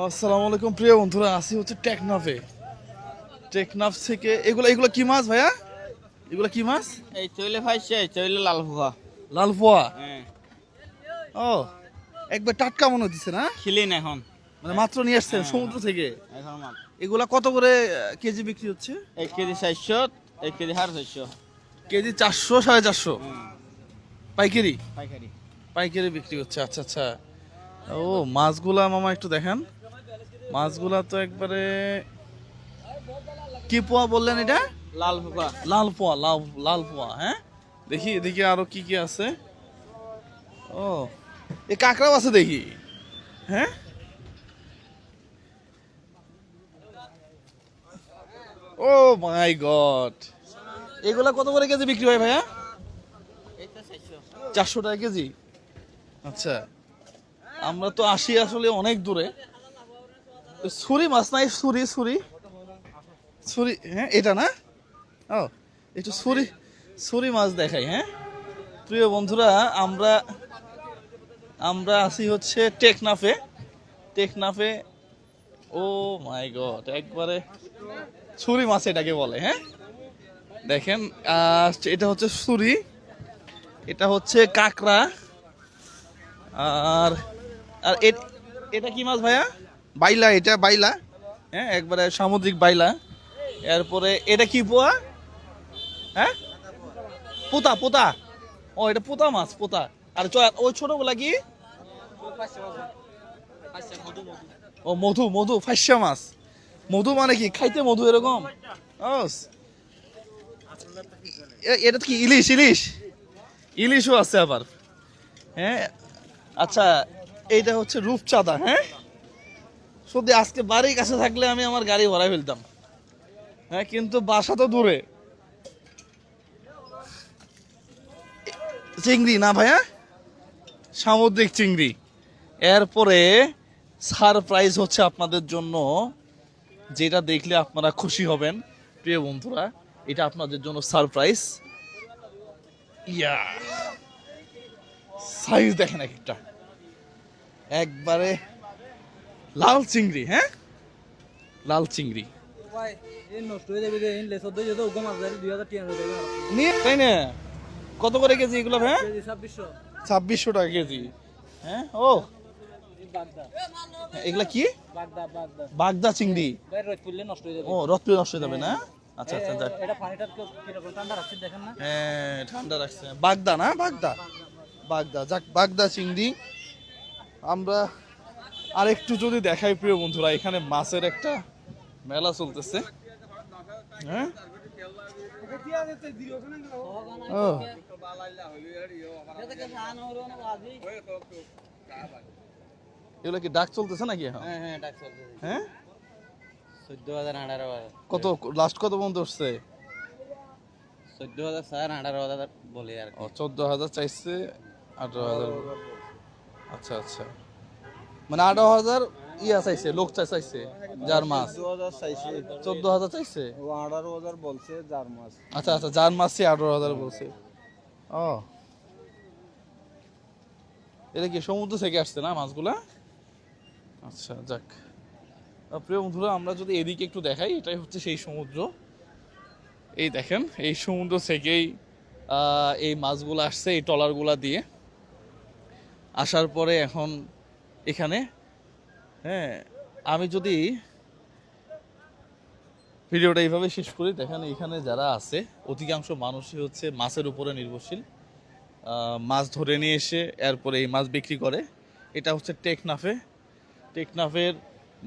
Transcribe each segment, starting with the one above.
আসসালামু আলাইকুম প্রিয় বন্ধুরা, আসি হচ্ছে টেকনাফে। টেকনাফ থেকে এগুলো এগুলো কি মাছ ভাইয়া? এগুলো কি মাছ? এই চইলে ফাইছে চইলে লাল ফুয়া। লাল পোয়া। হ্যাঁ ও, একবার টাটকা মনে হচ্ছে না? খিলিন এখন মানে মাত্র নিয়ে আসছেন হ্যাঁ, সমুদ্র থেকে। এখন মাল এগুলা কত করে কেজি বিক্রি হচ্ছে? 1 কেজি 400, 1 কেজি 450। কেজি 400 450 পাইকারি। পাইকারি পাইকারি বিক্রি হচ্ছে, আচ্ছা আচ্ছা। ও, মাছগুলা মামা একটু দেখেন। মাছগুলা তো একবারে কি পোয়া বললেন এটা? লাল ফুয়া। লাল পোয়া, লাল লাল পোয়া। হ্যাঁ, দেখি এদিকে আরো কি কি আছে। ও, এই কাঁকড়াও আছে দেখি। হ্যাঁ, ও মাই গড। এগুলা কত করে কেজি বিক্রি হয় ভাইয়া? এইটা 400। 400 টাকা কেজি। আচ্ছা, আমরা তো আসি আসলে অনেক দূরে। ছুরি মাছ নাই? ছুরি ছুরি ছুরি, হ্যাঁ এটা না? ও, একটু ছুরি ছুরি মাছ দেখাই। হ্যাঁ প্রিয় বন্ধুরা, আমরা আমরা আছি হচ্ছে টেকনাফে। টেকনাফে। ও মাই গড, একবারে ছুরি মাছ এটাকে বলে। হ্যাঁ, দেখেন, এটা হচ্ছে ছুরি, এটা হচ্ছে কাঁকড়া। আর আর এটা কি মাছ ভাইয়া? বাইলা, এটা বাইলা। হ্যাঁ, একবারে সামুদ্রিক বাইলা। এরপরে এটা কি পোয়া? হ্যাঁ, পোতা পোতা। ও, এটা পোতা মাছ, পোতা। আর ওই ছোটগুলা কি? ও, মধু মধু, ফাইসা মাছ। মধু মানে কি খাইতে মধু এরকম? ও, এটা কি ইলিশ? ইলিশ ইলিশও আছে আবার। হ্যাঁ, আচ্ছা, এইটা হচ্ছে রূপচাঁদা। হ্যাঁ, সত্যি আজকে বাড়ির কাছে থাকলে আমি আমার গাড়ি ভরাই ফেলতাম। হ্যাঁ, কিন্তু বাসা তো দূরে। চিংড়ি না ভাইয়া? সামুদ্রিক চিংড়ি। এরপরে সারপ্রাইজ হচ্ছে আপনাদের জন্য, যেটা দেখলে আপনারা খুশি হবেন প্রিয় বন্ধুরা। এটা আপনাদের জন্য সারপ্রাইজ। ইয়া, সাইজ দেখেন এক একটা, একবারে লাল চিংড়ি। হ্যাঁ, লাল চিংড়ি নিয়ে, তাই না? কত করে কেজি এগুলো ভাইয়া? 2600 টাকা কেজি। হ্যাঁ, ও এগুলা কি? বাগদা চিংড়ি। ও, রত্ন নষ্ট হয়ে যাবে না? আচ্ছা আচ্ছা, যাক। হ্যাঁ, ঠান্ডা রাখছে। বাগদা না? বাগদা, বাগদা, যাক, বাগদা চিংড়ি। আমরা আরেকটু যদি দেখাই প্রিয় বন্ধুরা, এখানে মাছের একটা মেলা চলতেছে। হ্যাঁ, ও, এগুলো কি ডাক চলতেছে নাকি এখন? হ্যাঁ ডাক চলছে। হ্যাঁ, 14,000 18,000। কত লাস্ট কত পর্যন্ত উঠছে? 14,000 স্যার 18,000 বলে আর ও, 14,000 চাইছে, 18,000। আচ্ছা আচ্ছা, মানে 18,000 ইয়া চাইছে, লোক চাইছে যার মাছ। 14,000 চাইছে। 14,000 চাইছে। ও 18,000 বলছে যার মাছ। আচ্ছা আচ্ছা, যার মাছ 18,000 বলছে। ও, এটা কি সমুদ্র থেকে আসছে না মাছগুলা? আচ্ছা, যাক। প্রিয় বন্ধুরা, আমরা যদি এদিকে একটু দেখাই, এটাই হচ্ছে সেই সমুদ্র। এই দেখেন, এই সমুদ্র থেকেই এই মাছগুলো আসছে এই ট্রলারগুলা দিয়ে। আসার পরে এখন এখানে, হ্যাঁ, আমি যদি ভিডিওটা এইভাবে শেষ করি, দেখেন এখানে যারা আছে অধিকাংশ মানুষই হচ্ছে মাছের উপরে নির্ভরশীল। মাছ ধরে নিয়ে এসে এরপরে এই মাছ বিক্রি করে। এটা হচ্ছে টেকনাফে। টেকনাফের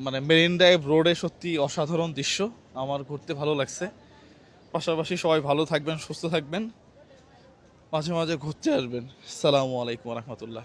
মানে মেরিন ড্রাইভ রোডে সত্যি অসাধারণ দৃশ্য, আমার ঘুরতে ভালো লাগছে। পাশাপাশি সবাই ভালো থাকবেন, সুস্থ থাকবেন, মাঝে মাঝে ঘুরতে আসবেন। আসসালামু আলাইকুম রহমতুল্লাহ।